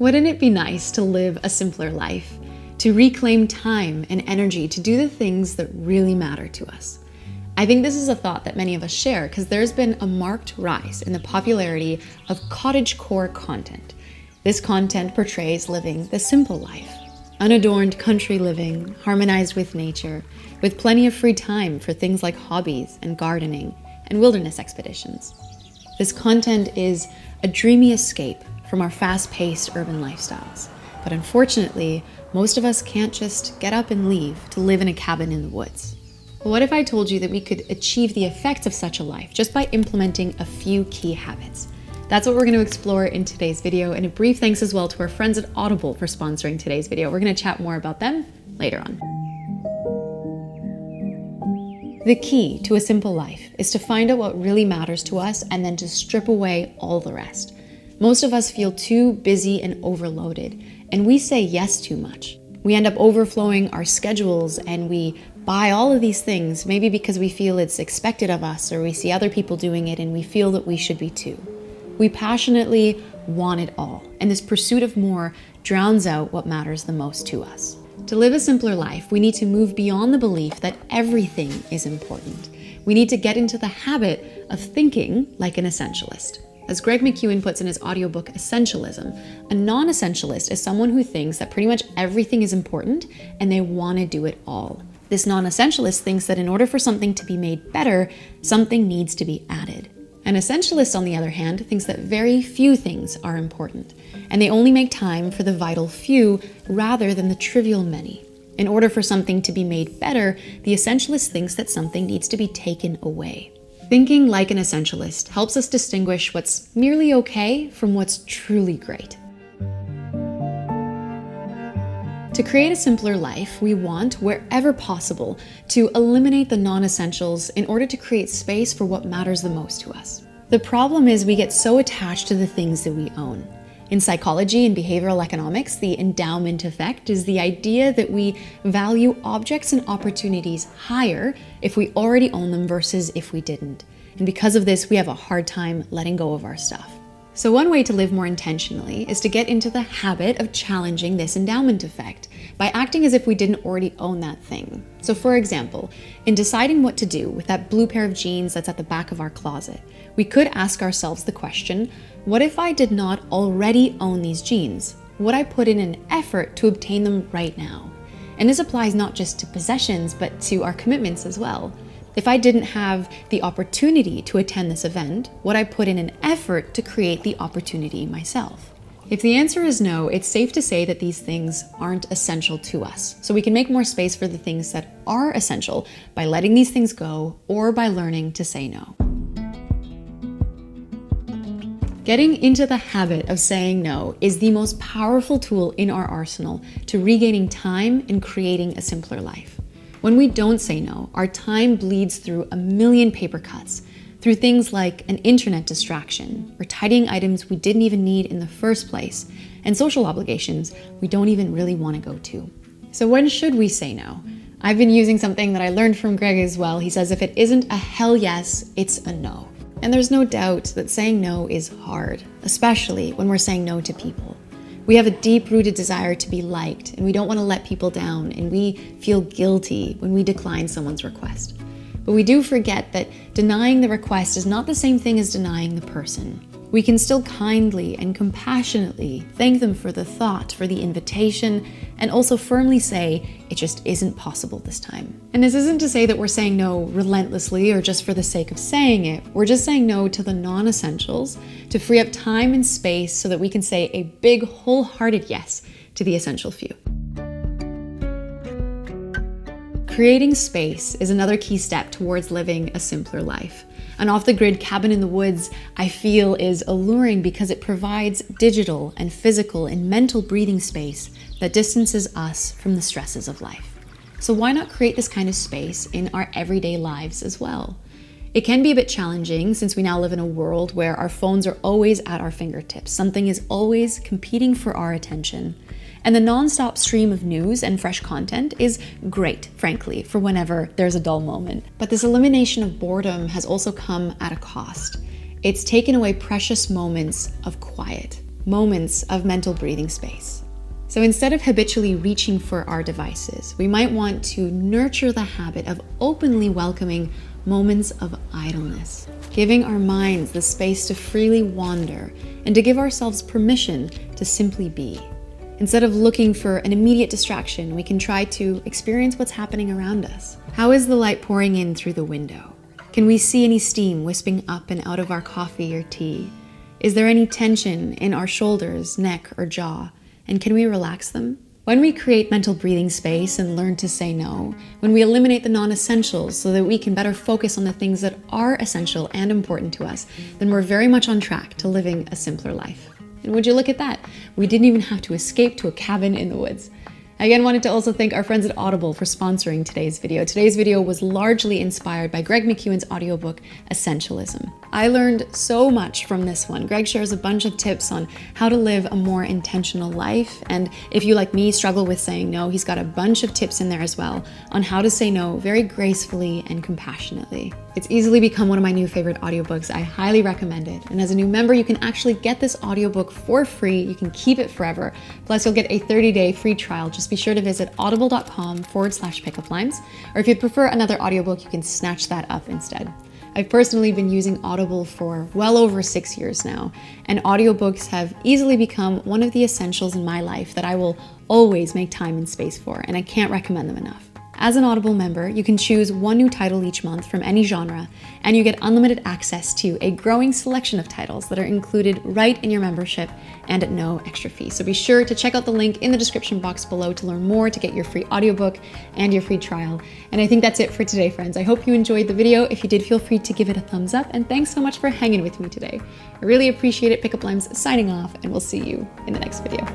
Wouldn't it be nice to live a simpler life, to reclaim time and energy to do the things that really matter to us? I think this is a thought that many of us share because there's been a marked rise in the popularity of cottagecore content. This content portrays living the simple life, unadorned country living, harmonized with nature, with plenty of free time for things like hobbies and gardening and wilderness expeditions. This content is a dreamy escape from our fast-paced urban lifestyles. But unfortunately, most of us can't just get up and leave to live in a cabin in the woods. But what if I told you that we could achieve the effects of such a life just by implementing a few key habits? That's what we're going to explore in today's video, and a brief thanks as well to our friends at Audible for sponsoring today's video. We're going to chat more about them later on. The key to a simple life is to find out what really matters to us and then to strip away all the rest. Most of us feel too busy and overloaded, and we say yes too much. We end up overflowing our schedules and we buy all of these things, maybe because we feel it's expected of us or we see other people doing it and we feel that we should be too. We passionately want it all, and this pursuit of more drowns out what matters the most to us. To live a simpler life, we need to move beyond the belief that everything is important. We need to get into the habit of thinking like an essentialist. As Greg McKeown puts in his audiobook Essentialism, a non-essentialist is someone who thinks that pretty much everything is important and they want to do it all. This non-essentialist thinks that in order for something to be made better, something needs to be added. An essentialist, on the other hand, thinks that very few things are important, and they only make time for the vital few rather than the trivial many. In order for something to be made better, the essentialist thinks that something needs to be taken away. Thinking like an essentialist helps us distinguish what's merely okay from what's truly great. To create a simpler life, we want, wherever possible, to eliminate the non-essentials in order to create space for what matters the most to us. The problem is we get so attached to the things that we own. In psychology and behavioral economics, the endowment effect is the idea that we value objects and opportunities higher if we already own them versus if we didn't. And because of this, we have a hard time letting go of our stuff. So one way to live more intentionally is to get into the habit of challenging this endowment effect by acting as if we didn't already own that thing. So for example, in deciding what to do with that blue pair of jeans that's at the back of our closet, we could ask ourselves the question, what if I did not already own these jeans? Would I put in an effort to obtain them right now? And this applies not just to possessions, but to our commitments as well. If I didn't have the opportunity to attend this event, would I put in an effort to create the opportunity myself? If the answer is no, it's safe to say that these things aren't essential to us. So we can make more space for the things that are essential by letting these things go or by learning to say no. Getting into the habit of saying no is the most powerful tool in our arsenal to regaining time and creating a simpler life. When we don't say no, our time bleeds through a million paper cuts, through things like an internet distraction, or tidying items we didn't even need in the first place, and social obligations we don't even really want to go to. So when should we say no? I've been using something that I learned from Greg as well. He says if it isn't a hell yes, it's a no. And there's no doubt that saying no is hard, especially when we're saying no to people. We have a deep-rooted desire to be liked, and we don't want to let people down, and we feel guilty when we decline someone's request. But we do forget that denying the request is not the same thing as denying the person. We can still kindly and compassionately thank them for the thought, for the invitation, and also firmly say, it just isn't possible this time. And this isn't to say that we're saying no relentlessly or just for the sake of saying it. We're just saying no to the non-essentials to free up time and space so that we can say a big, wholehearted yes to the essential few. Creating space is another key step towards living a simpler life. An off-the-grid cabin in the woods, I feel, is alluring because it provides digital and physical and mental breathing space that distances us from the stresses of life. So why not create this kind of space in our everyday lives as well? It can be a bit challenging since we now live in a world where our phones are always at our fingertips. Something is always competing for our attention. And the non-stop stream of news and fresh content is great, frankly, for whenever there's a dull moment. But this elimination of boredom has also come at a cost. It's taken away precious moments of quiet. moments of mental breathing space. So instead of habitually reaching for our devices, we might want to nurture the habit of openly welcoming moments of idleness, giving our minds the space to freely wander and to give ourselves permission to simply be. Instead of looking for an immediate distraction, we can try to experience what's happening around us. How is the light pouring in through the window? Can we see any steam wisping up and out of our coffee or tea? Is there any tension in our shoulders, neck, or jaw? And can we relax them? When we create mental breathing space and learn to say no, when we eliminate the non-essentials so that we can better focus on the things that are essential and important to us, then we're very much on track to living a simpler life. And would you look at that? We didn't even have to escape to a cabin in the woods. I again wanted to also thank our friends at Audible for sponsoring today's video. Today's video was largely inspired by Greg McKeown's audiobook, Essentialism. I learned so much from this one. Greg shares a bunch of tips on how to live a more intentional life. And if you, like me, struggle with saying no, he's got a bunch of tips in there as well on how to say no very gracefully and compassionately. It's easily become one of my new favorite audiobooks. I highly recommend it. And as a new member, you can actually get this audiobook for free. You can keep it forever. Plus, you'll get a 30-day free trial. Just be sure to visit audible.com/pickuplines. Or if you'd prefer another audiobook, you can snatch that up instead. I've personally been using Audible for well over 6 years now, and audiobooks have easily become one of the essentials in my life that I will always make time and space for, and I can't recommend them enough. As an Audible member, you can choose one new title each month from any genre, and you get unlimited access to a growing selection of titles that are included right in your membership and at no extra fee. So be sure to check out the link in the description box below to learn more, to get your free audiobook and your free trial. And I think that's it for today, friends. I hope you enjoyed the video. If you did, feel free to give it a thumbs up, and thanks so much for hanging with me today. I really appreciate it. Pickup Lines signing off, and we'll see you in the next video.